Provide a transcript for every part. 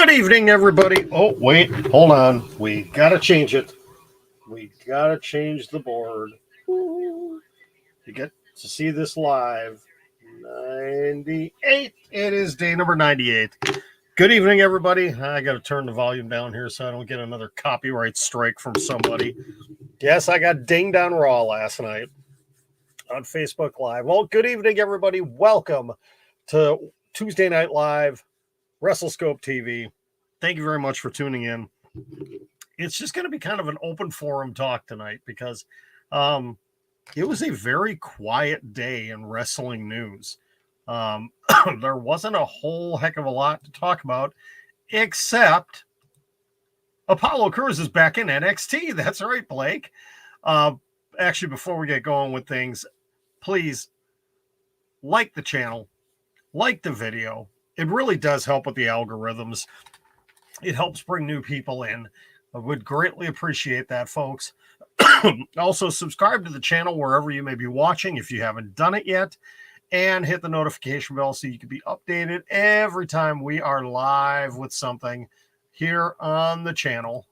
Good evening, everybody. Oh, wait, hold on. We got to change it. We got to change the board. You get to see this live. 98. It is day number 98. Good evening, everybody. I got to turn the volume down here so I don't get another copyright strike from somebody. Yes, I got dinged on Raw last night on Facebook Live. Well, good evening, everybody. Welcome to Tuesday Night Live, WrestleScope TV. Thank you very much for tuning in. It's just going to be kind of an open forum talk tonight because it was a very quiet day in wrestling news. There wasn't a whole heck of a lot to talk about, except Apollo Crews is back in NXT. That's right, Blake. Actually, before we get going with things, please like the channel, like the video. It really does help with the algorithms. It helps bring new people in. I would greatly appreciate that, folks. Also, subscribe to the channel wherever you may be watching if you haven't done it yet. And hit the notification bell so you can be updated every time we are live with something here on the channel.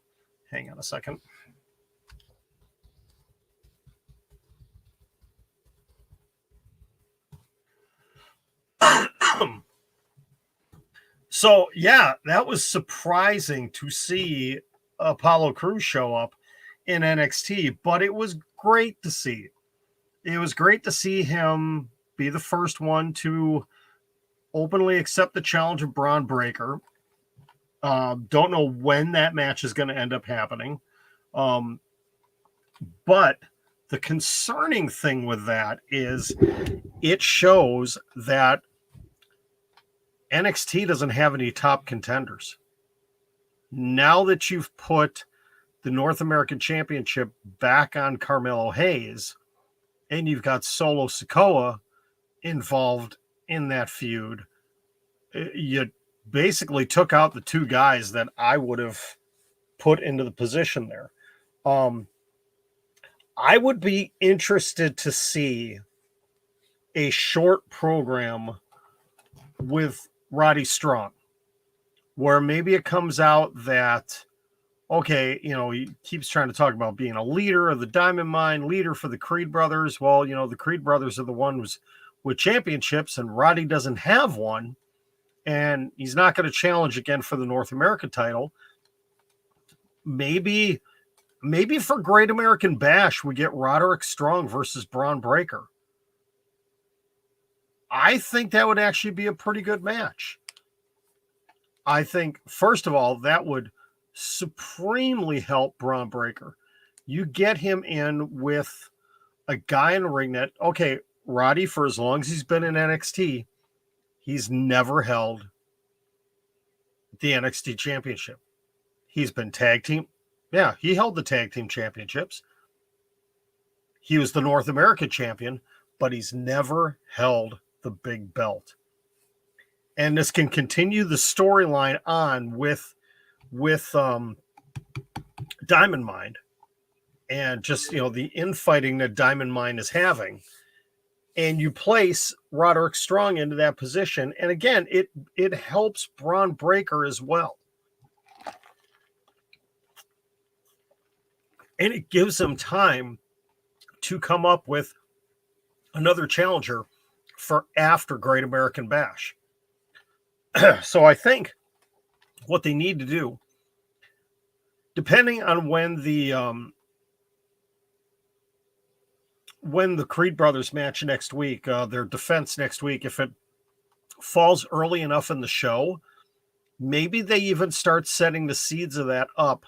Hang on a second. So, yeah, that was surprising to see Apollo Crews show up in NXT, but it was great to see. It was great to see him be the first one to openly accept the challenge of Braun Breaker. Don't know when that match is going to end up happening. But the concerning thing with that is it shows that NXT doesn't have any top contenders. Now that you've put the North American Championship back on Carmelo Hayes and you've got Solo Sikoa involved in that feud, you basically took out the two guys that I would have put into the position there. I would be interested to see a short program with Roddy Strong, where maybe it comes out that, okay, he keeps trying to talk about being a leader of the Diamond Mine, leader for the Creed brothers. Well, the Creed brothers are the ones with championships, and Roddy doesn't have one, and he's not going to challenge again for the North American title. Maybe for Great American Bash, we get Roderick Strong versus Braun Breaker. I think that would actually be a pretty good match. I think, first of all, that would supremely help Braun Breaker. You get him in with a guy in the ring that, okay, Roddy, for as long as he's been in NXT, he's never held the NXT championship. He's been tag team. Yeah, he held the tag team championships. He was the North American champion, but he's never held the big belt. And this can continue the storyline on with Diamond Mine and just, the infighting that Diamond Mine is having. And you place Roderick Strong into that position. And again, it helps Braun Breaker as well. And it gives him time to come up with another challenger for after Great American Bash. So I think what they need to do, depending on when the Creed brothers match next week, their defense next week, if it falls early enough in the show, maybe they even start setting the seeds of that up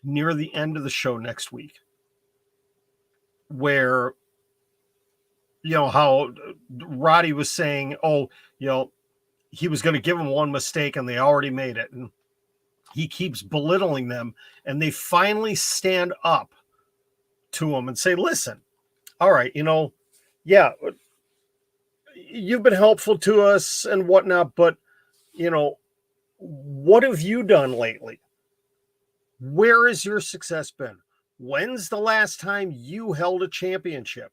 near the end of the show next week, where, how Roddy was saying, he was going to give him one mistake and they already made it. And he keeps belittling them, and they finally stand up to him and say, listen, all right, yeah, you've been helpful to us and whatnot, but, what have you done lately? Where has your success been? When's the last time you held a championship?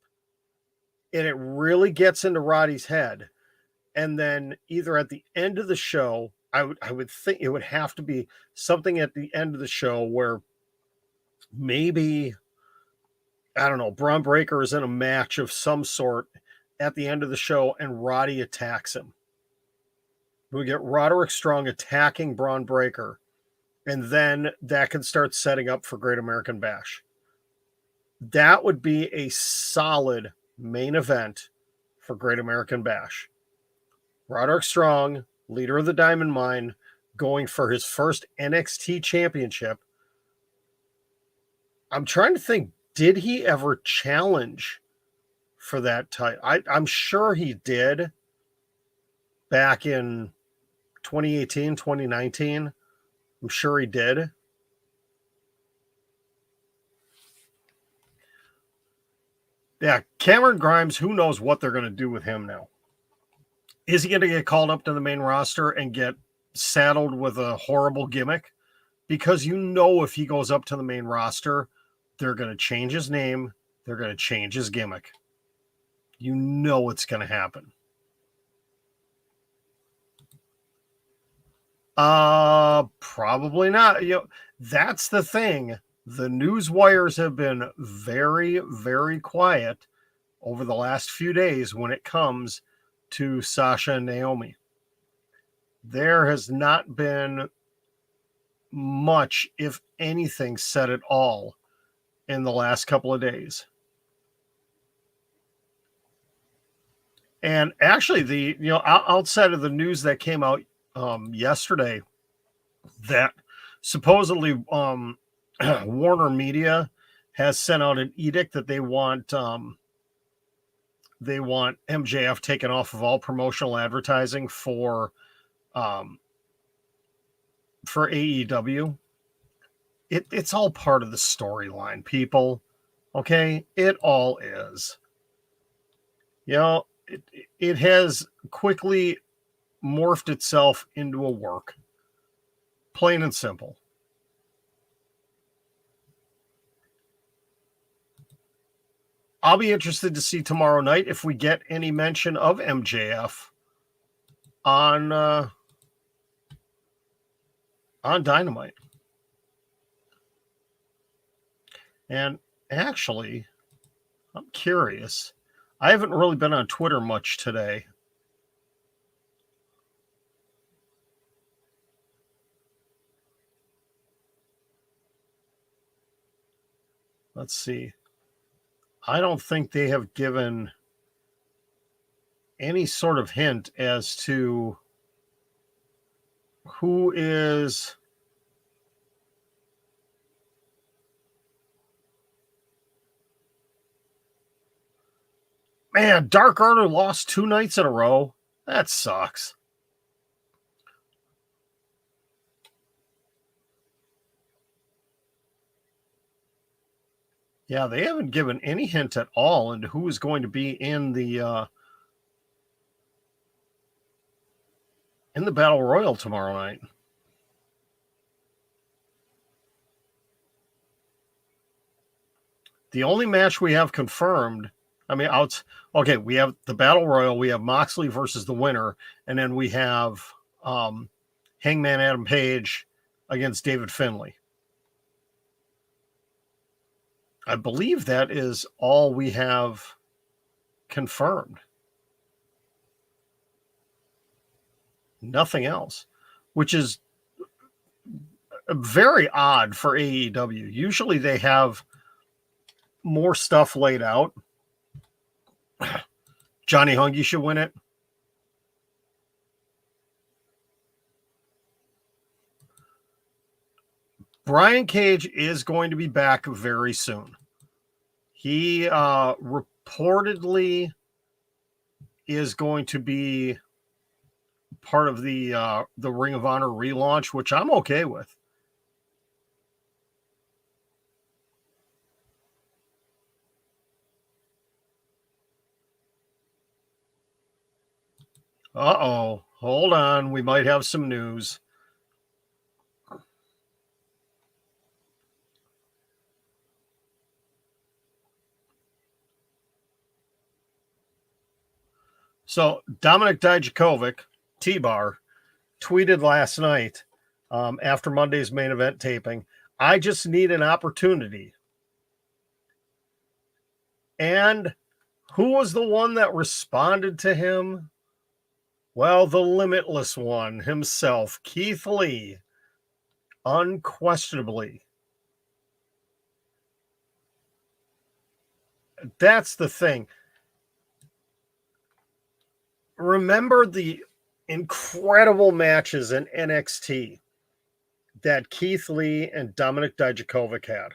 And it really gets into Roddy's head. And then either at the end of the show, I would think it would have to be something at the end of the show where maybe, I don't know, Braun Breaker is in a match of some sort at the end of the show and Roddy attacks him. We get Roderick Strong attacking Braun Breaker, and then that can start setting up for Great American Bash. That would be a solid main event for Great American Bash. Roderick Strong, leader of the Diamond Mine, going for his first NXT championship. I'm trying to think, did he ever challenge for that title? I'm sure he did back in 2018, 2019. I'm sure he did. Yeah, Cameron Grimes, who knows what they're going to do with him now. Is he going to get called up to the main roster and get saddled with a horrible gimmick? Because you know if he goes up to the main roster, they're going to change his name. They're going to change his gimmick. You know it's going to happen. Probably not. You know, that's the thing. The news wires have been very, very quiet over the last few days when it comes to Sasha and Naomi. There has not been much, if anything, said at all in the last couple of days. And actually, outside of the news that came out yesterday, that supposedly Warner Media has sent out an edict that they want MJF taken off of all promotional advertising for AEW. It's all part of the storyline, people. Okay, it all is. You know, it has quickly morphed itself into a work. Plain and simple. I'll be interested to see tomorrow night if we get any mention of MJF on Dynamite. And actually, I'm curious. I haven't really been on Twitter much today. Let's see. I don't think they have given any sort of hint as to who is man, Dark Order lost 2 nights in a row. That sucks. Yeah, they haven't given any hint at all into who is going to be in the Battle Royal tomorrow night. The only match we have confirmed, we have the Battle Royal, we have Moxley versus the winner, and then we have Hangman Adam Page against David Finlay. I believe that is all we have confirmed. Nothing else, which is very odd for AEW. Usually they have more stuff laid out. Johnny Hungy should win it. Brian Cage is going to be back very soon. He reportedly is going to be part of the Ring of Honor relaunch, which I'm okay with. Uh-oh. Hold on. We might have some news. So Dominic Dijakovic, T-Bar, tweeted last night after Monday's main event taping, I just need an opportunity. And who was the one that responded to him? Well, the limitless one himself, Keith Lee, unquestionably. That's the thing. Remember the incredible matches in NXT that Keith Lee and Dominik Dijakovic had.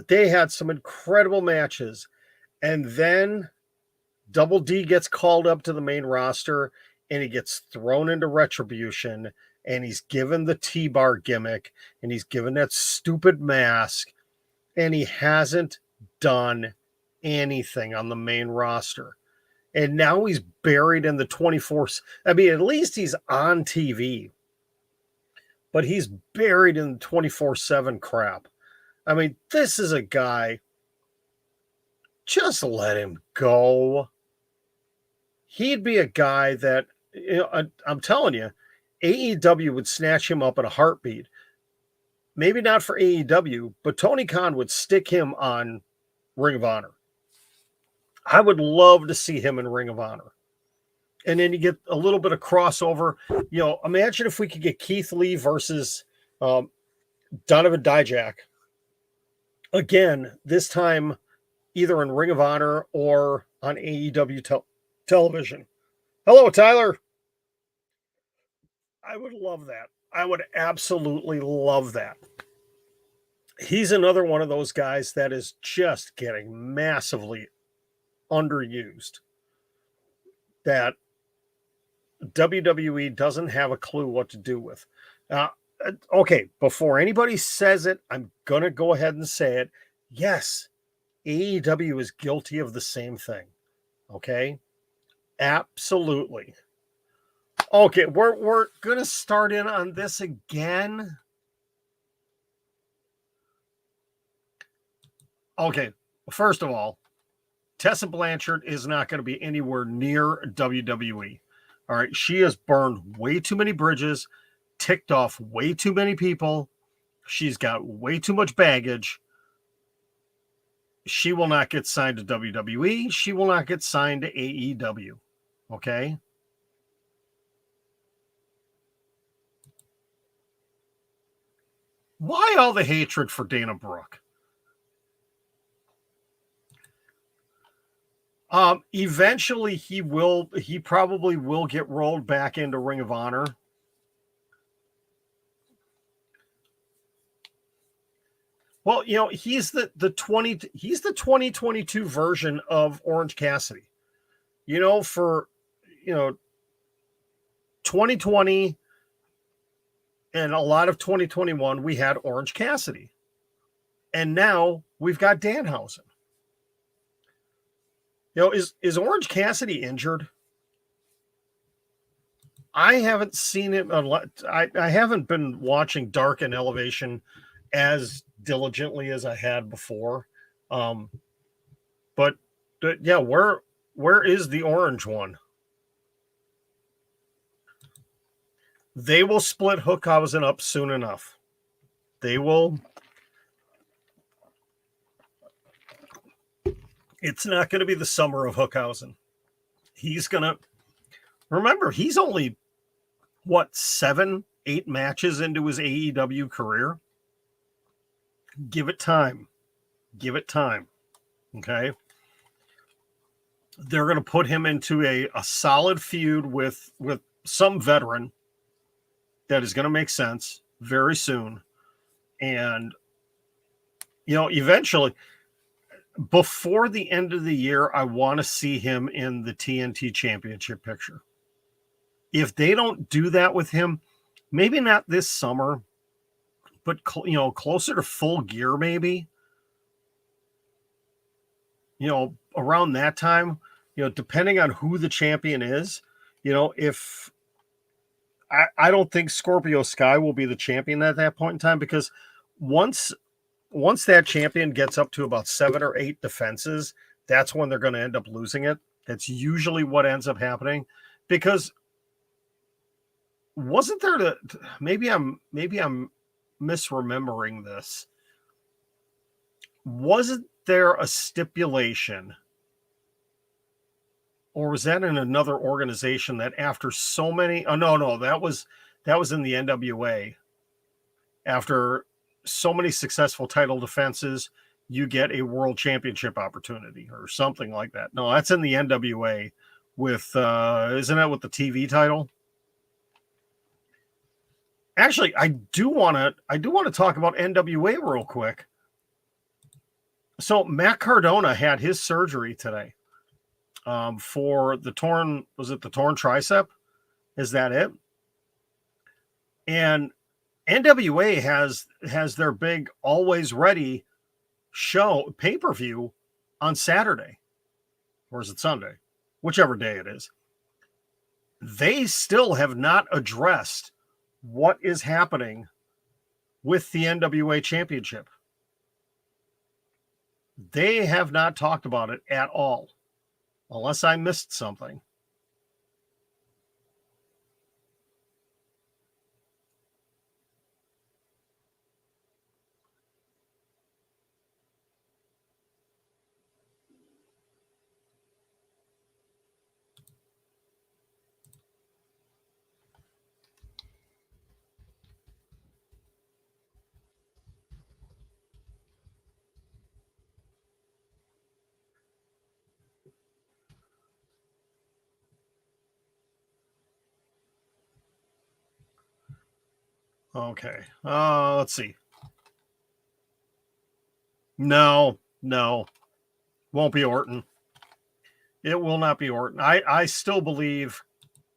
They had some incredible matches. And then Double D gets called up to the main roster and he gets thrown into Retribution and he's given the T-bar gimmick and he's given that stupid mask and he hasn't done anything on the main roster. And now he's buried in the 24. I mean, at least he's on TV, but he's buried in the 24/7 crap. I mean, this is a guy, just let him go. He'd be a guy that, you know, I'm telling you, AEW would snatch him up in a heartbeat. Maybe not for AEW, but Tony Khan would stick him on Ring of Honor. I would love to see him in Ring of Honor. And then you get a little bit of crossover. You know, imagine if we could get Keith Lee versus Donovan Dijak. Again, this time either in Ring of Honor or on AEW television. Hello, Tyler. I would love that. I would absolutely love that. He's another one of those guys that is just getting massively underused. That WWE doesn't have a clue what to do with. Okay, before anybody says it, I'm going to go ahead and say it. Yes, AEW is guilty of the same thing. Okay? Absolutely. Okay, we're going to start in on this again. Okay, first of all, Tessa Blanchard is not going to be anywhere near WWE. All right, she has burned way too many bridges, ticked off way too many people. She's got way too much baggage. She will not get signed to WWE. She will not get signed to AEW. Okay? Why all the hatred for Dana Brooke? Eventually he probably will get rolled back into Ring of Honor. Well, you know, he's the 2022 version of Orange Cassidy. You know, for 2020 and a lot of 2021 we had Orange Cassidy. And now we've got Danhausen. You know, is Orange Cassidy injured? I haven't seen it. I haven't been watching Dark and Elevation as diligently as I had before. But yeah, where is the orange one? They will split Hookhausen up soon enough. They will. It's not going to be the summer of Hookhausen. He's going to... Remember, he's only, 7-8 matches into his AEW career? Give it time. Give it time. Okay? They're going to put him into a solid feud with some veteran that is going to make sense very soon. And, you know, eventually... Before the end of the year, I want to see him in the TNT Championship picture. If they don't do that with him, maybe not this summer, but closer to Full Gear, maybe. You know, around that time, depending on who the champion is, if I don't think Scorpio Sky will be the champion at that point in time, because once that champion gets up to about 7 or 8 defenses, that's when they're going to end up losing it. That's usually what ends up happening, because wasn't there to maybe I'm misremembering this. Wasn't there a stipulation, or was that in another organization, that after so many, no, that was in the NWA. After so many successful title defenses, you get a world championship opportunity or something like that. No, that's in the NWA with isn't that with the TV title? Actually, I do want to talk about NWA real quick. So Matt Cardona had his surgery today for the torn tricep? Is that it? And NWA has their big Always Ready show pay-per-view on Saturday, or is it Sunday? Whichever day it is. They still have not addressed what is happening with the NWA championship. They have not talked about it at all, unless I missed something. Okay. Let's see. No. Won't be Orton. It will not be Orton. I still believe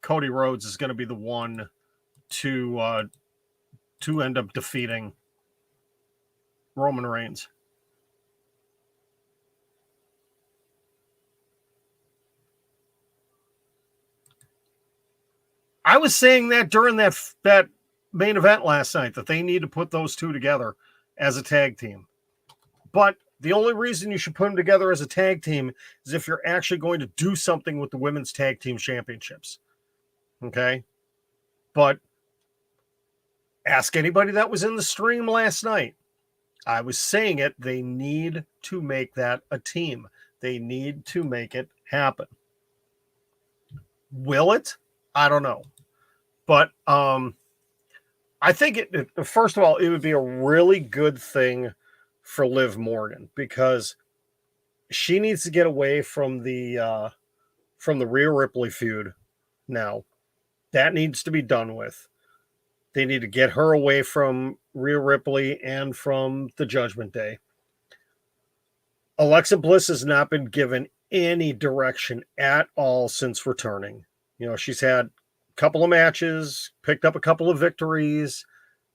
Cody Rhodes is going to be the one to end up defeating Roman Reigns. I was saying that during that main event last night, that they need to put those two together as a tag team. But the only reason you should put them together as a tag team is if you're actually going to do something with the women's tag team championships. Okay? But ask anybody that was in the stream last night. I was saying it. They need to make that a team. They need to make it happen. Will it? I don't know. But I think first of all, it would be a really good thing for Liv Morgan, because she needs to get away from the Rhea Ripley feud now. That needs to be done with. They need to get her away from Rhea Ripley and from the Judgment Day. Alexa Bliss has not been given any direction at all since returning. She's had a couple of matches, picked up a couple of victories,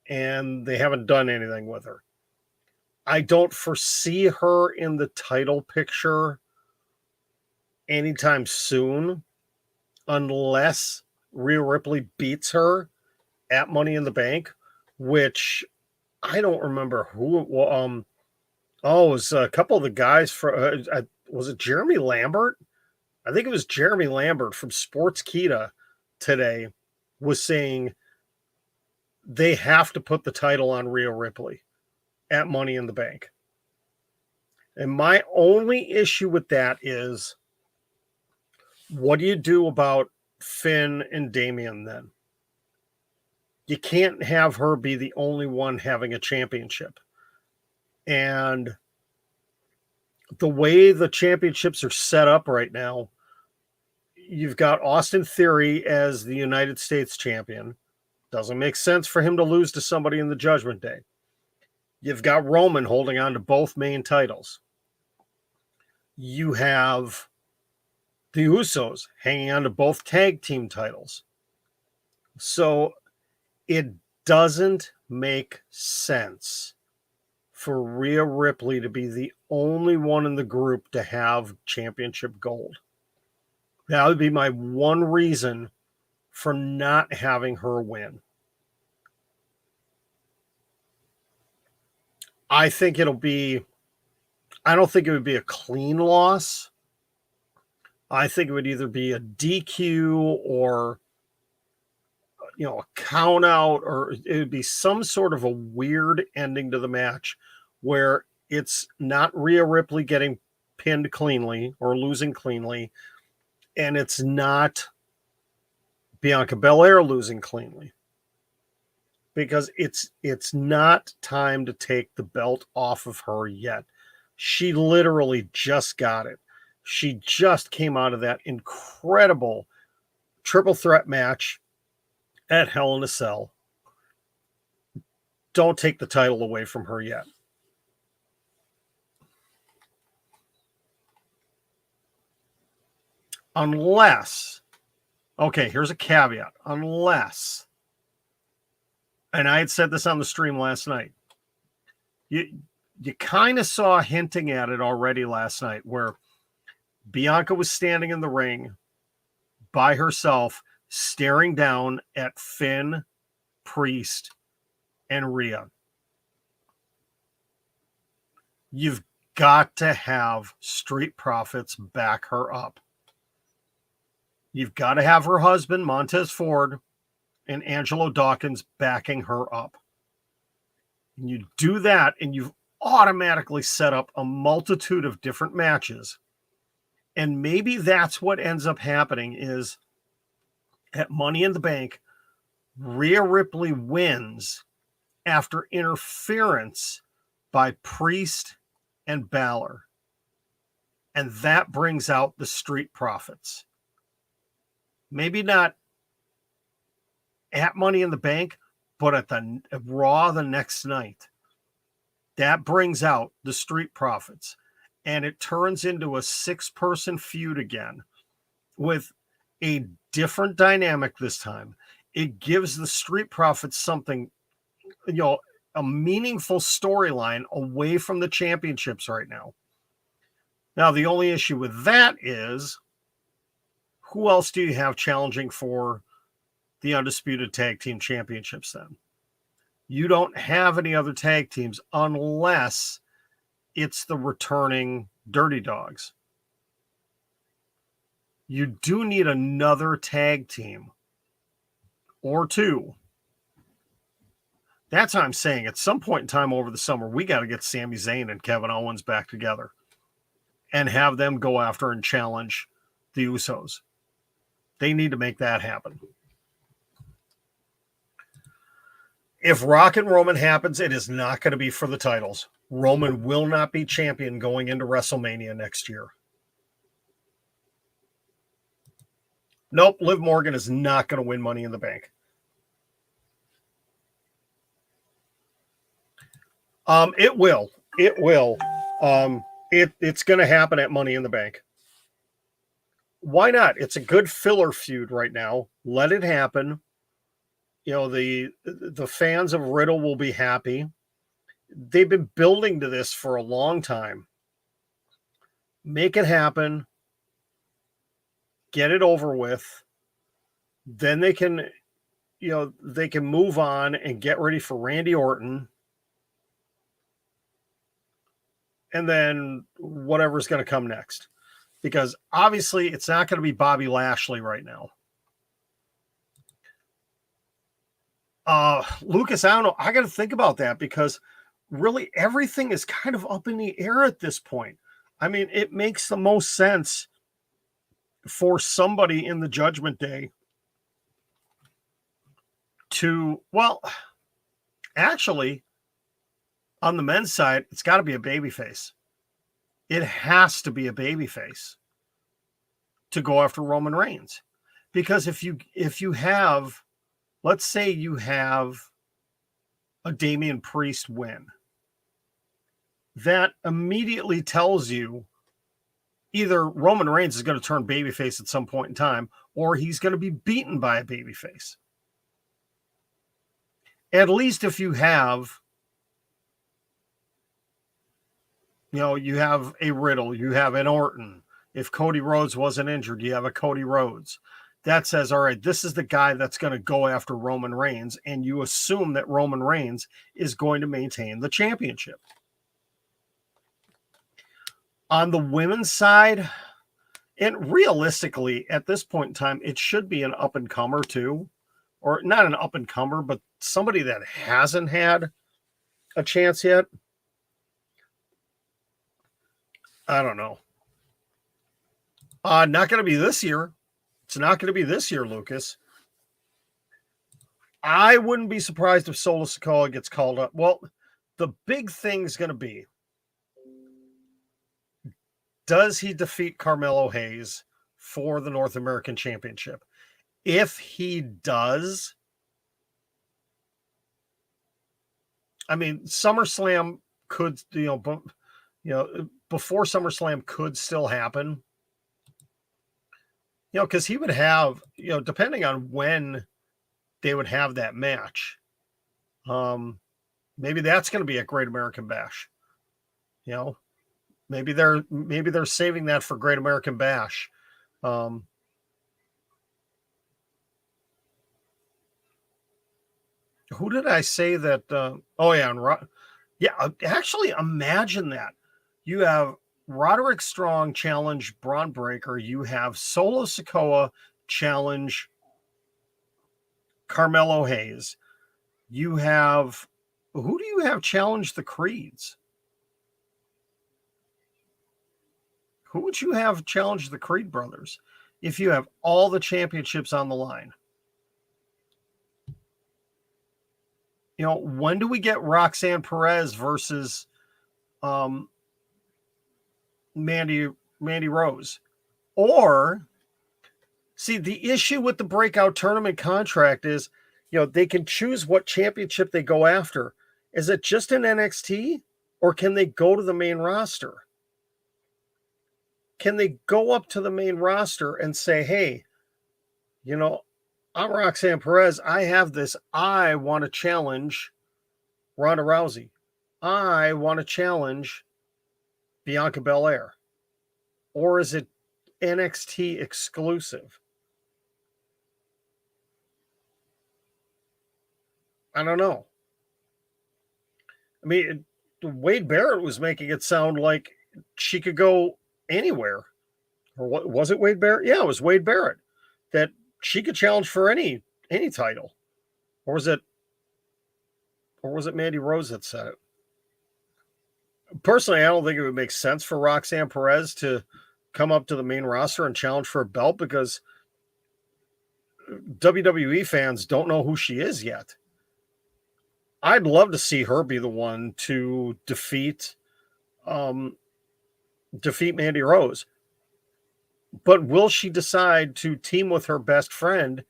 and they haven't done anything with her. I don't foresee her in the title picture anytime soon, unless Rhea Ripley beats her at Money in the Bank, which I don't remember who it was. It was a couple of the guys from, was it Jeremy Lambert? I think it was Jeremy Lambert from Sportskeeda today was saying they have to put the title on Rhea Ripley at Money in the Bank. And my only issue with that is, what do you do about Finn and Damian then? You can't have her be the only one having a championship. And the way the championships are set up right now, you've got Austin Theory as the United States champion. Doesn't make sense for him to lose to somebody in the Judgment Day. You've got Roman holding on to both main titles. You have the Usos hanging on to both tag team titles. So it doesn't make sense for Rhea Ripley to be the only one in the group to have championship gold. That would be my one reason for not having her win. I don't think it would be a clean loss. I think it would either be a DQ or a count out, or it would be some sort of a weird ending to the match where it's not Rhea Ripley getting pinned cleanly or losing cleanly, and it's not Bianca Belair losing cleanly, because it's not time to take the belt off of her yet. She literally just got it. She just came out of that incredible triple threat match at Hell in a Cell. Don't take the title away from her yet. Unless, okay, here's a caveat. Unless, and I had said this on the stream last night, you kind of saw hinting at it already last night, where Bianca was standing in the ring by herself, staring down at Finn, Priest, and Rhea. You've got to have Street Profits back her up. You've got to have her husband, Montez Ford, and Angelo Dawkins backing her up. And you do that, and you've automatically set up a multitude of different matches. And maybe that's what ends up happening is at Money in the Bank, Rhea Ripley wins after interference by Priest and Balor. And that brings out the Street Profits. Maybe not at Money in the Bank, but at the Raw the next night. That brings out the Street Profits. And it turns into a 6-person feud again with a different dynamic this time. It gives the Street Profits something, a meaningful storyline away from the championships right now. Now, the only issue with that is, who else do you have challenging for the Undisputed Tag Team Championships then? You don't have any other tag teams unless it's the returning Dirty Dogs. You do need another tag team or two. That's what I'm saying. At some point in time over the summer, we got to get Sami Zayn and Kevin Owens back together and have them go after and challenge the Usos. They need to make that happen. If Rock and Roman happens, it is not going to be for the titles. Roman will not be champion going into WrestleMania next year. Nope, Liv Morgan is not going to win Money in the Bank. It will. It will. It's going to happen at Money in the Bank. Why not? It's a good filler feud right now. Let it happen. The fans of Riddle will be happy. They've been building to this for a long time. Make it happen. Get it over with. Then they can, they can move on and get ready for Randy Orton. And then whatever's going to come next. Because obviously it's not going to be Bobby Lashley right now. Lucas, I don't know. I got to think about that, because really everything is kind of up in the air at this point. I mean, it makes the most sense for somebody in the Judgment Day to, well, actually, on the men's side, it's got to be a babyface. It has to be a babyface to go after Roman Reigns. Because if you have, let's say you have a Damian Priest win, that immediately tells you either Roman Reigns is going to turn babyface at some point in time, or he's going to be beaten by a babyface. At least if you have, you have a Riddle, you have an Orton. If Cody Rhodes wasn't injured, you have a Cody Rhodes. That says, all right, this is the guy that's going to go after Roman Reigns, and you assume that Roman Reigns is going to maintain the championship. On the women's side, and realistically, at this point in time, it should be an up-and-comer too, or not an up and comer, but somebody that hasn't had a chance yet. I don't know. Not going to be this year. It's not going to be this year, Lucas. I wouldn't be surprised if Solo Sikoa gets called up. Well, the big thing is going to be, does he defeat Carmelo Hayes for the North American Championship? If he does, I mean, SummerSlam could, before SummerSlam could still happen. Because he would have, depending on when they would have that match, maybe that's going to be a Great American Bash. Maybe they're saving that for Great American Bash. Who did I say that? Actually, imagine that. You have Roderick Strong challenge Braun Breaker. You have Solo Sikoa challenge Carmelo Hayes. You have, who do you have challenge the Creeds? Who would you have challenge the Creed brothers if you have all the championships on the line? When do we get Roxanne Perez versus Mandy Rose? Or, see, the issue with the breakout tournament contract is, they can choose what championship they go after. Is it just an NXT, or can they go to the main roster? Can they go up to the main roster and say, hey, I'm Roxanne Perez. I have this. I want to challenge Ronda Rousey. I want to challenge Bianca Belair. Or is it NXT exclusive? I don't know. I mean, Wade Barrett was making it sound like she could go anywhere. Or what was it, Wade Barrett? Yeah, it was Wade Barrett, that she could challenge for any title. Or was it Mandy Rose that said it? Personally, I don't think it would make sense for Roxanne Perez to come up to the main roster and challenge for a belt, because WWE fans don't know who she is yet. I'd love to see her be the one to defeat Mandy Rose. But will she decide to team with her best friend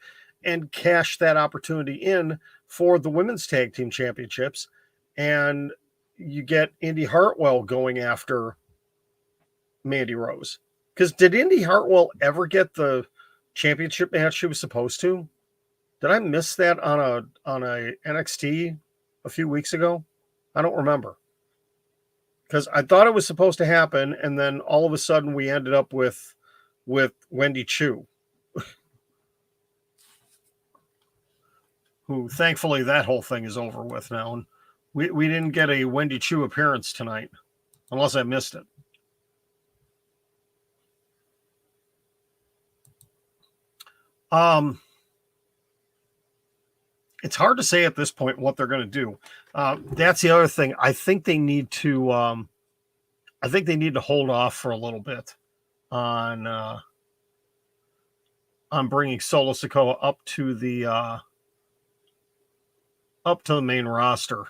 and cash that opportunity in for the women's tag team championships? And you get Indy Hartwell going after Mandy Rose. Because did Indy Hartwell ever get the championship match she was supposed to? Did I miss that on a NXT a few weeks ago? I don't remember. Because I thought it was supposed to happen, and then all of a sudden we ended up with Wendy Chu, who thankfully that whole thing is over with now. And we didn't get a Wendy Chu appearance tonight, unless I missed it. It's hard to say at this point what they're going to do. That's the other thing. I think they need to hold off for a little bit on bringing Solo Sikoa up to the main roster,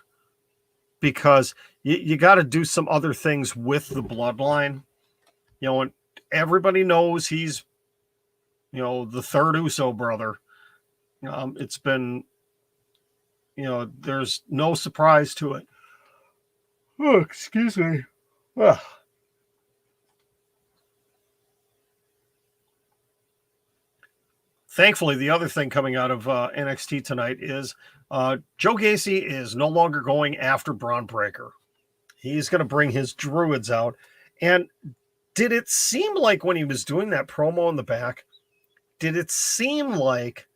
because you got to do some other things with the bloodline. And everybody knows he's the third Uso brother. It's been, there's no surprise to it. Oh, excuse me. Ugh. Thankfully, the other thing coming out of NXT tonight is Joe Gacy is no longer going after Braun Breaker. He's going to bring his druids out. And did it seem like when he was doing that promo in the back, did it seem like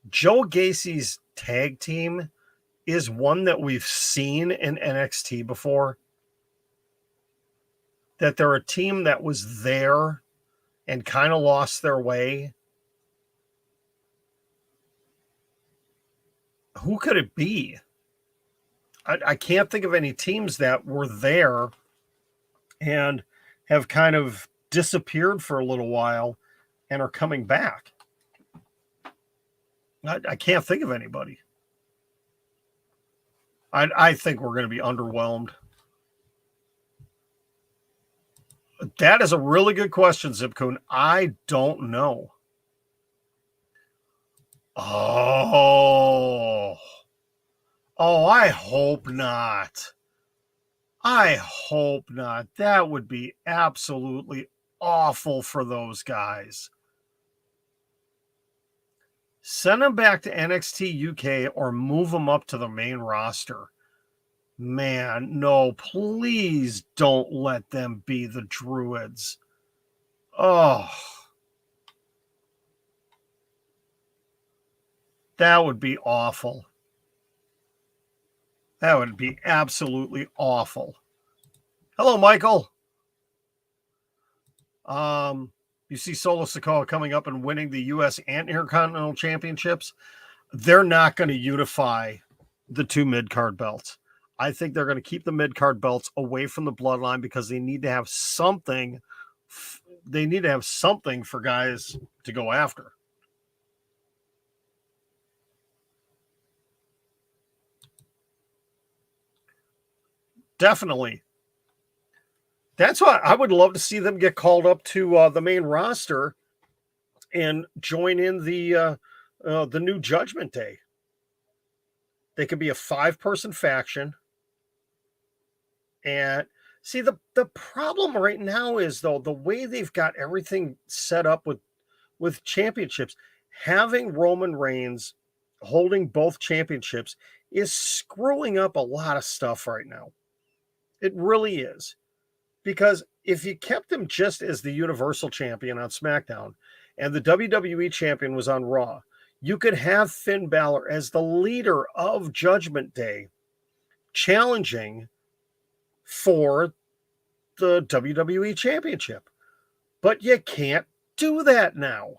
Joe Gacy's tag team is one that we've seen in NXT before? That they're a team that was there and kind of lost their way? who could it be? I can't think of any teams that were there and have kind of disappeared for a little while and are coming back. I can't think of anybody. I think we're going to be underwhelmed. That is a really good question, Zipcoon. I don't know. Oh, I hope not. I hope not. That would be absolutely awful for those guys. Send them back to NXT UK or move them up to the main roster. Man, no, please don't let them be the Druids. Oh, that would be awful. That would be absolutely awful. Hello, Michael. You see Solo Sikoa coming up and winning the U.S. and Intercontinental Championships. They're not going to unify the two mid-card belts. I think they're going to keep the mid-card belts away from the bloodline because they need to have something. They need to have something for guys to go after. Definitely. That's why I would love to see them get called up to the main roster and join in the new Judgment Day. They could be a 5-person faction. And see, the problem right now is, though, the way they've got everything set up with championships, having Roman Reigns holding both championships is screwing up a lot of stuff right now. It really is. Because if you kept him just as the Universal Champion on SmackDown and the WWE Champion was on Raw, you could have Finn Balor as the leader of Judgment Day challenging for the WWE Championship. But you can't do that now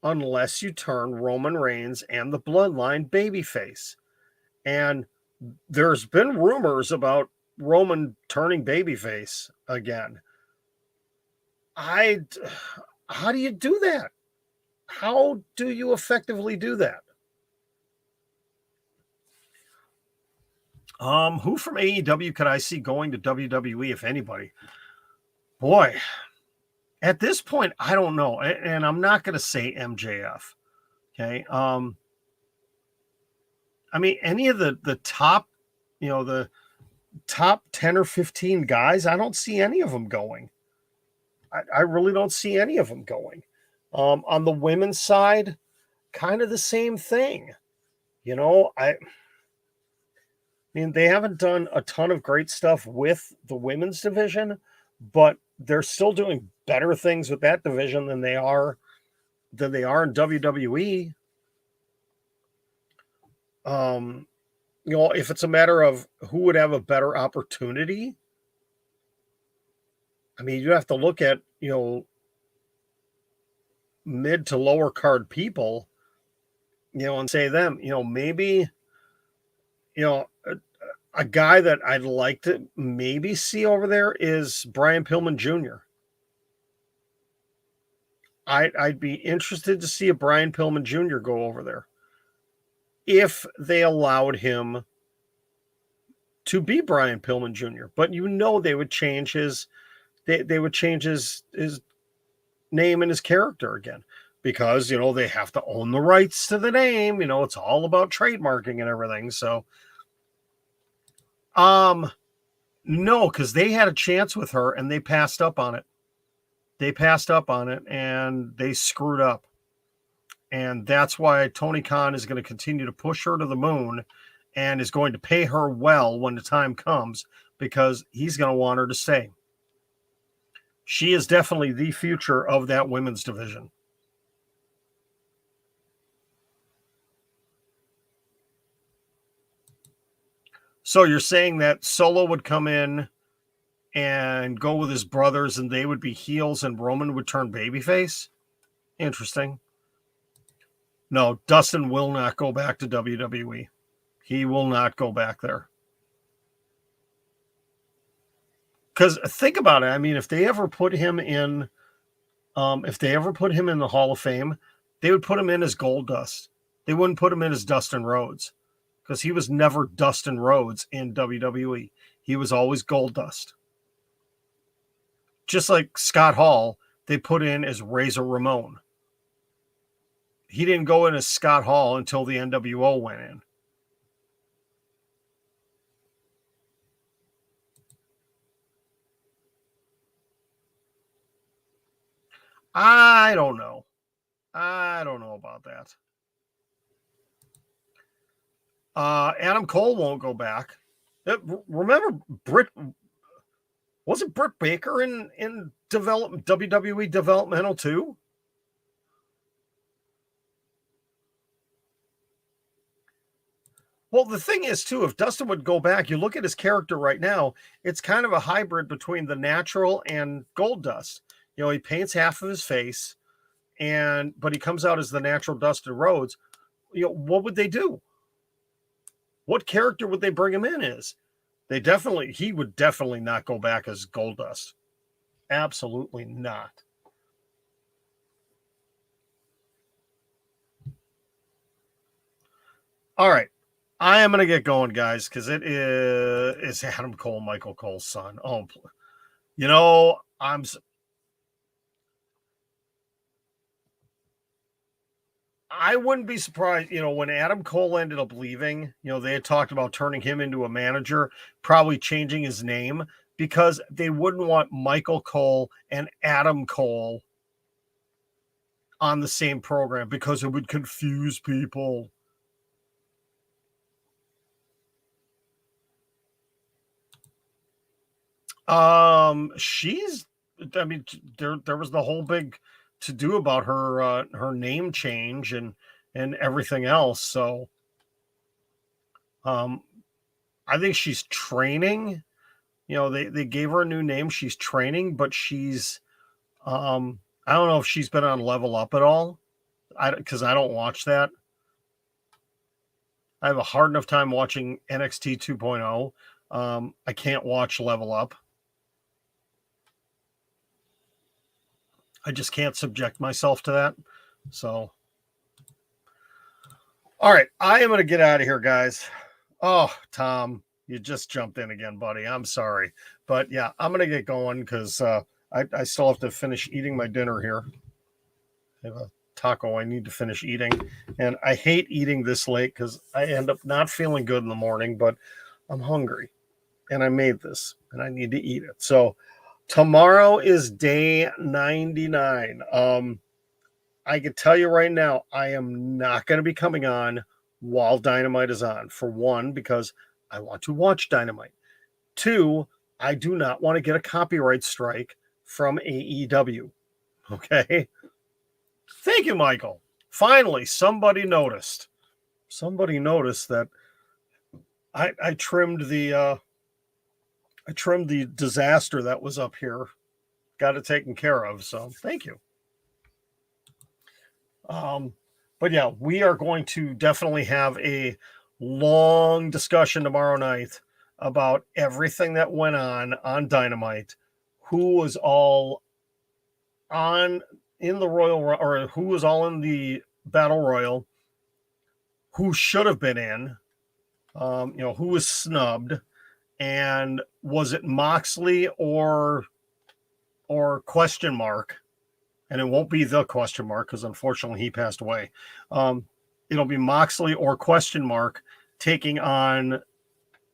unless you turn Roman Reigns and the Bloodline babyface. And there's been rumors about Roman turning babyface again. How do you do that? How do you effectively do that? Who from AEW could I see going to WWE, if anybody? Boy, at this point, I don't know. And I'm not going to say MJF. Okay. I mean, any of the top, the top 10 or 15 guys, I don't see any of them going. I really don't see any of them going. On the women's side, kind of the same thing. I mean, they haven't done a ton of great stuff with the women's division, but they're still doing better things with that division than they are in WWE. If it's a matter of who would have a better opportunity, I mean, you have to look at, mid to lower card people, and say them, maybe, a guy that I'd like to maybe see over there is Brian Pillman Jr. I'd be interested to see a Brian Pillman Jr. go over there if they allowed him to be Brian Pillman Jr. But they would change his name and his character again because they have to own the rights to the name. It's all about trademarking and everything. So no, because they had a chance with her and they passed up on it. And they screwed up. And that's why Tony Khan is going to continue to push her to the moon and is going to pay her well when the time comes because he's going to want her to stay. She is definitely the future of that women's division. So you're saying that Solo would come in and go with his brothers and they would be heels and Roman would turn babyface? Interesting. No, Dustin will not go back to WWE. He will not go back there. Because think about it. I mean, if they ever put him in the Hall of Fame, they would put him in as Goldust. They wouldn't put him in as Dustin Rhodes, because he was never Dustin Rhodes in WWE. He was always Goldust. Just like Scott Hall, they put in as Razor Ramon. He didn't go in as Scott Hall until the NWO went in. I don't know. I don't know about that. Adam Cole won't go back. Remember wasn't Britt Baker in WWE Developmental too? Well, the thing is, too, if Dustin would go back, you look at his character right now, it's kind of a hybrid between the natural and Goldust. You know, he paints half of his face, but he comes out as the natural Dustin Rhodes. You know, what would they do? What character would they bring him in as? He would definitely not go back as Goldust. Absolutely not. All right. I am going to get going, guys, because it's Adam Cole, Michael Cole's son. Oh, you know, I wouldn't be surprised, you know, when Adam Cole ended up leaving, you know, they had talked about turning him into a manager, probably changing his name, because they wouldn't want Michael Cole and Adam Cole on the same program because it would confuse people. I mean, there was the whole big to do about her name change and everything else. So, I think she's training. You know, they gave her a new name. She's training, but she's, I don't know if she's been on Level Up at all. Because I don't watch that. I have a hard enough time watching NXT 2.0. I can't watch Level Up. I just can't subject myself to that. So, all right, I am going to get out of here, guys. Oh, Tom, you just jumped in again, buddy. I'm sorry. But yeah, I'm going to get going because I still have to finish eating my dinner here. I have a taco I need to finish eating. And I hate eating this late because I end up not feeling good in the morning, but I'm hungry. And I made this and I need to eat it. So, tomorrow is day 99. I can tell you right now, I am not going to be coming on while Dynamite is on. For one, because I want to watch Dynamite. Two, I do not want to get a copyright strike from AEW. Okay? Thank you, Michael. Finally, somebody noticed. Somebody noticed that I trimmed the disaster that was up here. Got it taken care of. So thank you. But yeah, we are going to definitely have a long discussion tomorrow night about everything that went on Dynamite, who was all in the Royal, or who was all in the Battle Royal, who should have been in, you know, who was snubbed. And was it Moxley or question mark? And it won't be the question mark because unfortunately he passed away. It'll be Moxley or question mark taking on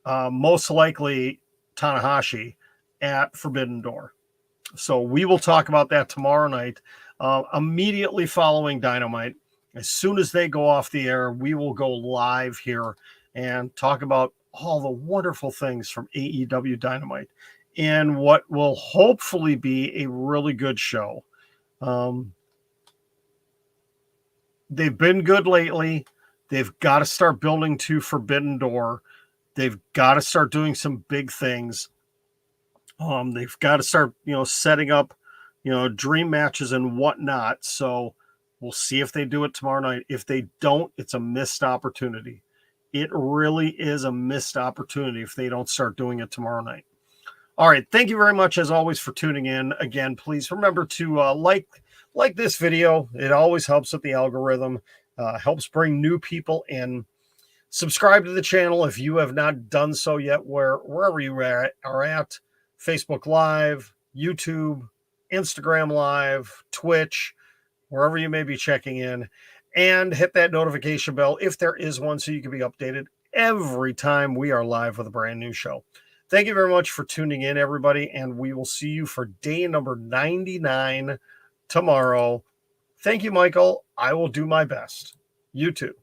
most likely Tanahashi at Forbidden Door. So we will talk about that tomorrow night, immediately following Dynamite. As soon as they go off the air, we will go live here and talk about all the wonderful things from AEW Dynamite in what will hopefully be a really good show. They've been good lately. They've got to start building to Forbidden Door. They've got to start doing some big things. They've got to start, you know, setting up, you know, dream matches and whatnot. So We'll see if they do it tomorrow night. If they don't, it's a missed opportunity. It really is a missed opportunity if they don't start doing it tomorrow night. All right. Thank you very much, as always, for tuning in. Again, please remember to like this video. It always helps with the algorithm, helps bring new people in. Subscribe to the channel if you have not done so yet, wherever you are at, Facebook Live, YouTube, Instagram Live, Twitch, wherever you may be checking in, and hit that notification bell if there is one so you can be updated every time we are live with a brand new show. Thank you very much for tuning in, everybody, and we will see you for day number 99 tomorrow. Thank you, Michael. I will do my best. You too.